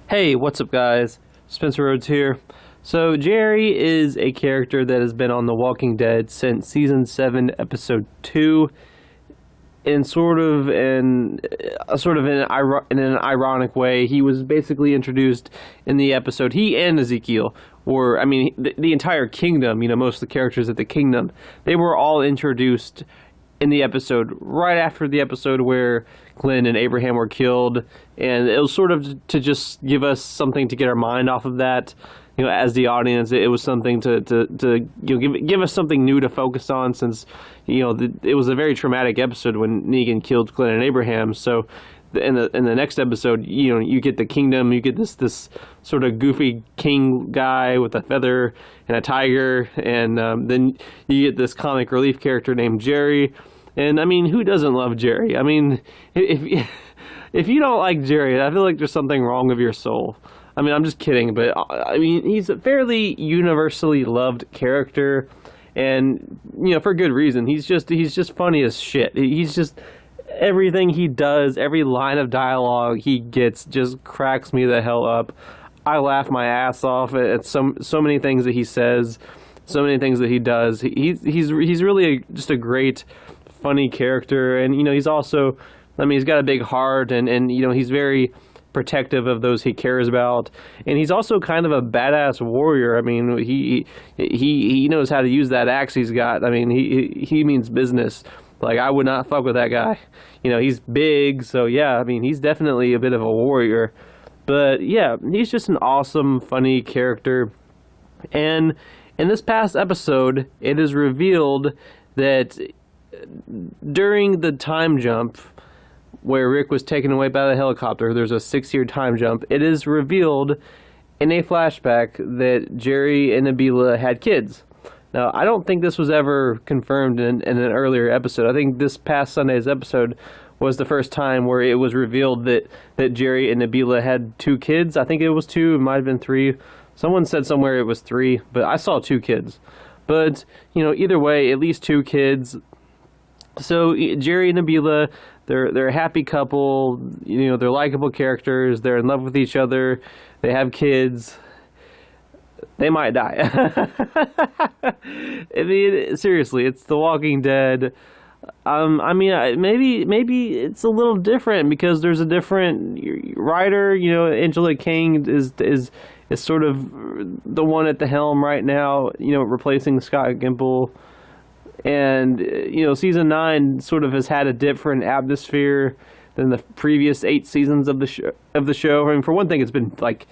Hey, what's up, guys? Spencer Rhodes here. So, Jerry is a character that has been on The Walking Dead since season 7, episode 2, in in an ironic way. He was basically introduced in the episode. He and Ezekiel were, the entire kingdom. Most of the characters of the kingdom, they were all introduced in the episode right after the episode where Glenn and Abraham were killed, and it was sort of to just give us something to get our mind off of that. As the audience, it was something to give us something new to focus on, since it was a very traumatic episode when Negan killed Glenn and Abraham. So in the next episode, you get the kingdom, you get this sort of goofy king guy with a feather and a tiger, and then you get this comic relief character named Jerry. And who doesn't love Jerry? If if you don't like Jerry, I feel like there's something wrong with your soul. I'm just kidding, but he's a fairly universally loved character, and for good reason. He's just funny as shit. He's just, everything he does, every line of dialogue he gets just cracks me the hell up. I laugh my ass off at so many things that he says, so many things that he does. He's really just a great, funny character, and he's also, he's got a big heart, and he's very protective of those he cares about, and he's also kind of a badass warrior. He knows how to use that axe he's got. He means business. Like, I would not fuck with that guy. He's big, so yeah, he's definitely a bit of a warrior. But yeah, he's just an awesome, funny character. And in this past episode, it is revealed that during the time jump where Rick was taken away by the helicopter, there's a 6-year time jump. It is revealed in a flashback that Jerry and Nabila had kids. Now, I don't think this was ever confirmed in an earlier episode. I think this past Sunday's episode was the first time where it was revealed that Jerry and Nabila had 2 kids. I think it was 2, it might have been 3. Someone said somewhere it was 3, but I saw 2 kids. But, either way, at least 2 kids. So Jerry and Nabila, they're a happy couple. They're likable characters. They're in love with each other. They have kids. They might die. Seriously, it's The Walking Dead. Maybe it's a little different because there's a different writer. Angela Kang is sort of the one at the helm right now. Replacing Scott Gimple. And season 9 sort of has had a different atmosphere than the previous 8 seasons of the show. For one thing, it's been, like,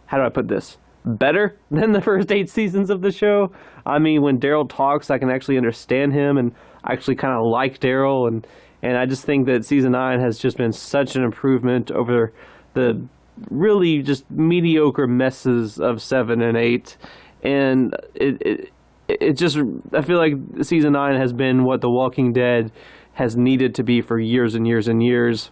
how do I put this? Better than the first 8 seasons of the show. When Daryl talks, I can actually understand him, and I actually kind of like Daryl, and I just think that season 9 has just been such an improvement over the really just mediocre messes of 7 and 8, and it just, I feel like season 9 has been what The Walking Dead has needed to be for years and years and years.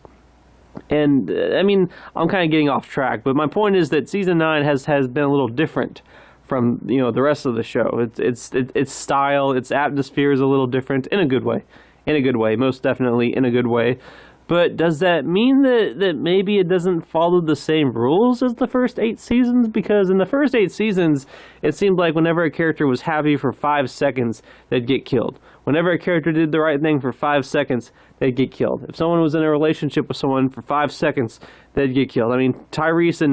And I'm kind of getting off track, but my point is that season 9 has been a little different from the rest of the show. Its style, its atmosphere is a little different in a good way. In a good way, most definitely in a good way. But does that mean that maybe it doesn't follow the same rules as the first 8 seasons? Because in the first 8 seasons, it seemed like whenever a character was happy for 5 seconds, they'd get killed. Whenever a character did the right thing for 5 seconds, they'd get killed. If someone was in a relationship with someone for 5 seconds, they'd get killed. Tyrese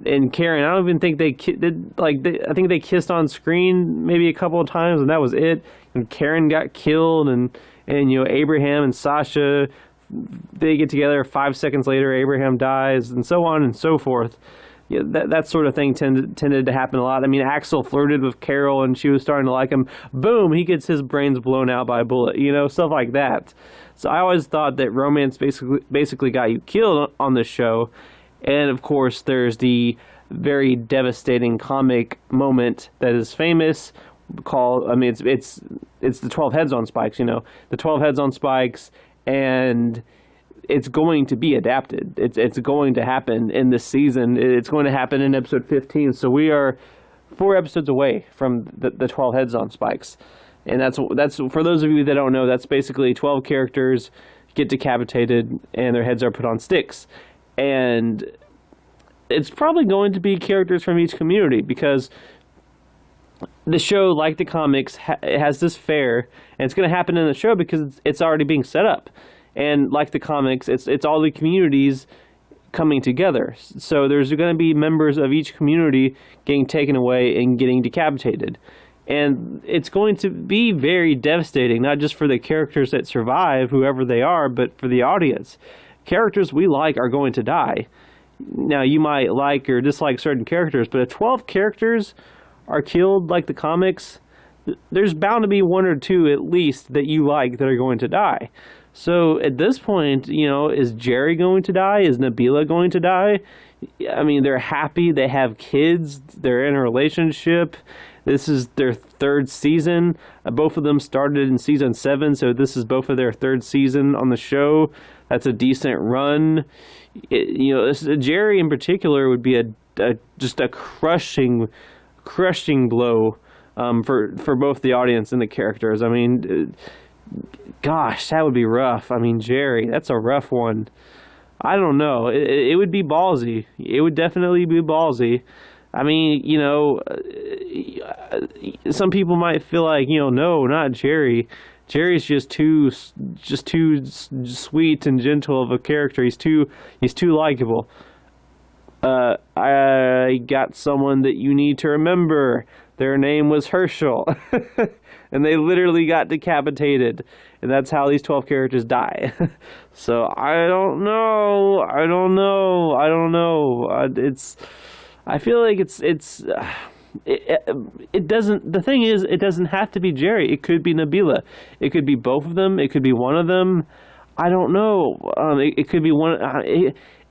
and Karen, I don't even think I think they kissed on screen maybe a couple of times, and that was it. And Karen got killed, and Abraham and Sasha, they get together, 5 seconds later Abraham dies, and so on and so forth. Yeah, that sort of thing tended to happen a lot. Axel flirted with Carol and she was starting to like him. Boom, he gets his brains blown out by a bullet, stuff like that. So I always thought that romance basically got you killed on this show. And of course there's the very devastating comic moment that is famous called, it's the 12 heads on spikes, the 12 heads on spikes. And it's going to be adapted. It's going to happen in this season. It's going to happen in episode 15. So we are 4 episodes away from the 12 heads on spikes. And that's for those of you that don't know, that's basically 12 characters get decapitated and their heads are put on sticks. And it's probably going to be characters from each community, because the show, like the comics, it has this fair, and it's going to happen in the show because it's already being set up. And like the comics, it's all the communities coming together. So there's going to be members of each community getting taken away and getting decapitated. And it's going to be very devastating, not just for the characters that survive, whoever they are, but for the audience. Characters we like are going to die. Now, you might like or dislike certain characters, but if 12 characters are killed like the comics, there's bound to be one or two at least that you like that are going to die. So at this point, is Jerry going to die? Is Nabila going to die? I mean, they're happy. They have kids. They're in a relationship. This is their third season. Both of them started in season 7, so this is both of their third season on the show. That's a decent run. Jerry in particular would be just a crushing blow for both the audience and the characters. I mean, gosh, that would be rough. I mean, Jerry, that's a rough one. I don't know. It would be ballsy. It would definitely be ballsy. I mean, some people might feel like, no, not Jerry. Jerry's just too sweet and gentle of a character. He's too likable. I got someone that you need to remember. Their name was Herschel. And they literally got decapitated. And that's how these 12 characters die. So I don't know. I feel like it doesn't, the thing is, it doesn't have to be Jerry. It could be Nabila. It could be both of them. It could be one of them. I don't know. It could be one.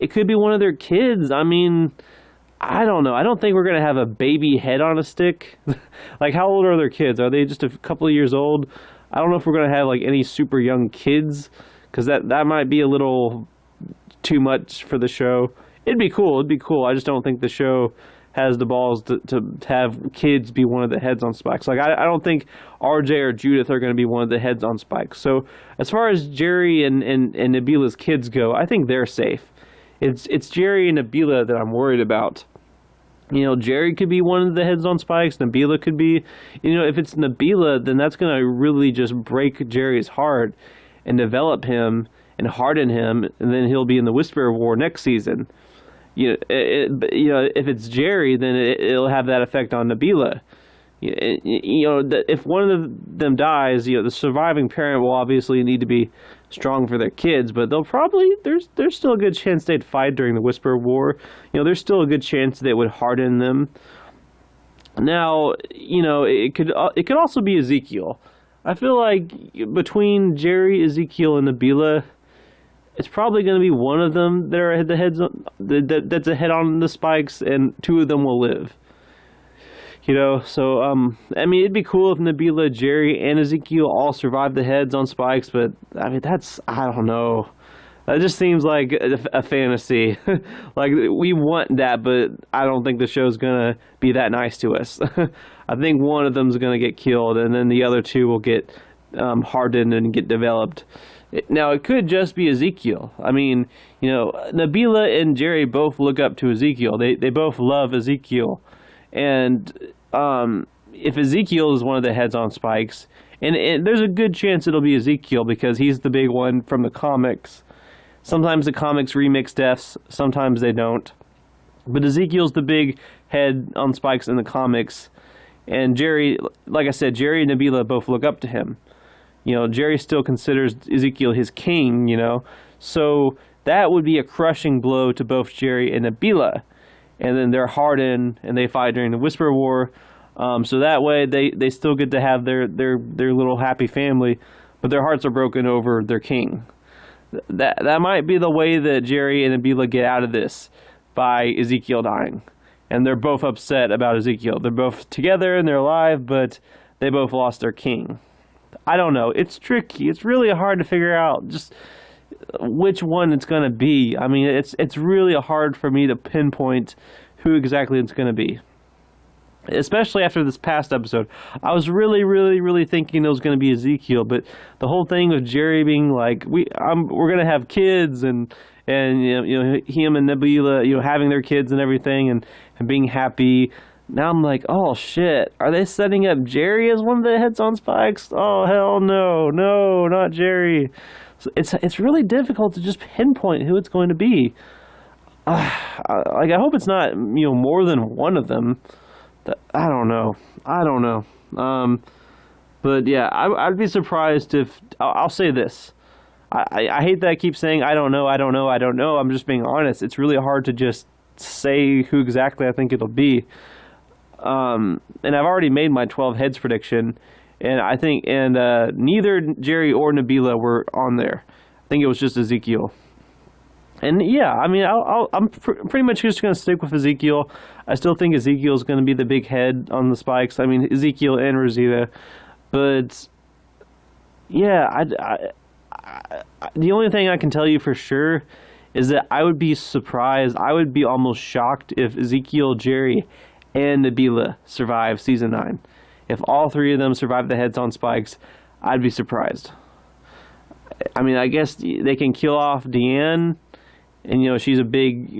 It could be one of their kids. I mean, I don't know. I don't think we're gonna have a baby head on a stick. Like, how old are their kids? Are they just a couple of years old? I don't know if we're gonna have like any super young kids, because that might be a little too much for the show. It'd be cool. I just don't think the show has the balls to have kids be one of the heads on Spikes. Like, I don't think RJ or Judith are going to be one of the heads on Spikes. So as far as Jerry and Nabila's kids go, I think they're safe. It's Jerry and Nabila that I'm worried about. Jerry could be one of the heads on Spikes. Nabila could be. If it's Nabila, then that's going to really just break Jerry's heart and develop him and harden him, and then he'll be in the Whisperer War next season. If it's Jerry, then it'll have that effect on Nabila. If one of them dies, the surviving parent will obviously need to be strong for their kids, but they'll probably there's still a good chance they'd fight during the Whisperer War. There's still a good chance that it would harden them. Now, it could also be Ezekiel. I feel like between Jerry, Ezekiel, and Nabila, it's probably going to be one of them that are the heads on, that's a head on the Spikes, and two of them will live. So I mean, it'd be cool if Nabila, Jerry, and Ezekiel all survived the heads on Spikes, but I mean, I don't know. That just seems like a fantasy. Like, we want that, but I don't think the show's gonna be that nice to us. I think one of them's gonna get killed, and then the other two will get hardened and get developed. Now, it could just be Ezekiel. I mean, Nabila and Jerry both look up to Ezekiel. They both love Ezekiel. And if Ezekiel is one of the heads on Spikes, and there's a good chance it'll be Ezekiel because he's the big one from the comics. Sometimes the comics remix deaths, sometimes they don't. But Ezekiel's the big head on Spikes in the comics. And Jerry, like I said, Jerry and Nabila both look up to him. Jerry still considers Ezekiel his king, So that would be a crushing blow to both Jerry and Nabila. And then they're hardened and they fight during the Whisperer War. So that way they still get to have their little happy family, but their hearts are broken over their king. That might be the way that Jerry and Nabila get out of this, by Ezekiel dying. And they're both upset about Ezekiel. They're both together and they're alive, but they both lost their king. I don't know. It's tricky. It's really hard to figure out just which one it's going to be. I mean, it's really hard for me to pinpoint who exactly it's going to be. Especially after this past episode. I was really, really, really thinking it was going to be Ezekiel, but the whole thing with Jerry being like, we're going to have kids, and and him and Nebula, having their kids and everything, and being happy. Now I'm like, oh shit, are they setting up Jerry as one of the heads on spikes? Oh hell no, no, not Jerry. So it's really difficult to just pinpoint who it's going to be. I hope it's not more than one of them. I don't know. But yeah, I'd be surprised if I'll say this. I hate that I keep saying I don't know. I'm just being honest. It's really hard to just say who exactly I think it'll be. And I've already made my 12 heads prediction, and I think neither Jerry or Nebula were on there. I think it was just Ezekiel. And yeah, I mean, I'm pretty much just going to stick with Ezekiel. I still think Ezekiel is going to be the big head on the spikes. I mean, Ezekiel and Rosita. But yeah, the only thing I can tell you for sure is that I would be surprised. I would be almost shocked if Ezekiel, Jerry, and Nebula survive season 9. If all three of them survive the heads on spikes, I'd be surprised. I mean, I guess they can kill off Deanne, and she's a big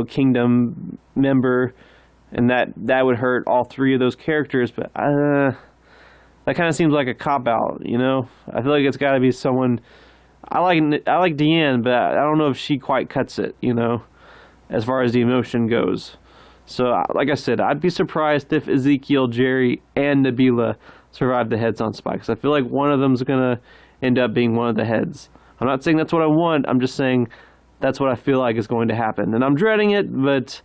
kingdom member, and that would hurt all three of those characters. But that kind of seems like a cop out. I feel like it's got to be someone. I like Deanne, but I don't know if she quite cuts it. As far as the emotion goes. So, like I said, I'd be surprised if Ezekiel, Jerry, and Nebula survive the heads on spikes. I feel like one of them's gonna end up being one of the heads. I'm not saying that's what I want. I'm just saying that's what I feel like is going to happen. And I'm dreading it, but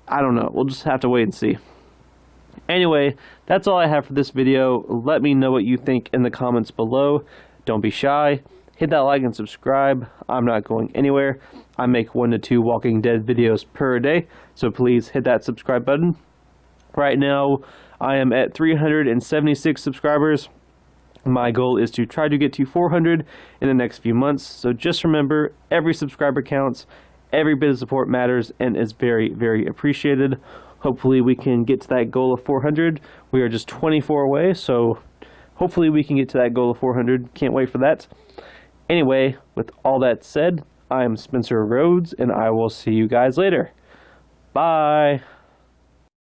I don't know. We'll just have to wait and see. Anyway, that's all I have for this video. Let me know what you think in the comments below. Don't be shy. Hit that like and subscribe. I'm not going anywhere. I make 1 to 2 Walking Dead videos per day, so please hit that subscribe button. Right now, I am at 376 subscribers. My goal is to try to get to 400 in the next few months, so just remember, every subscriber counts, every bit of support matters, and is very, very appreciated. Hopefully we can get to that goal of 400. We are just 24 away, so hopefully we can get to that goal of 400. Can't wait for that. Anyway, with all that said, I am Spencer Rhodes, and I will see you guys later. Bye!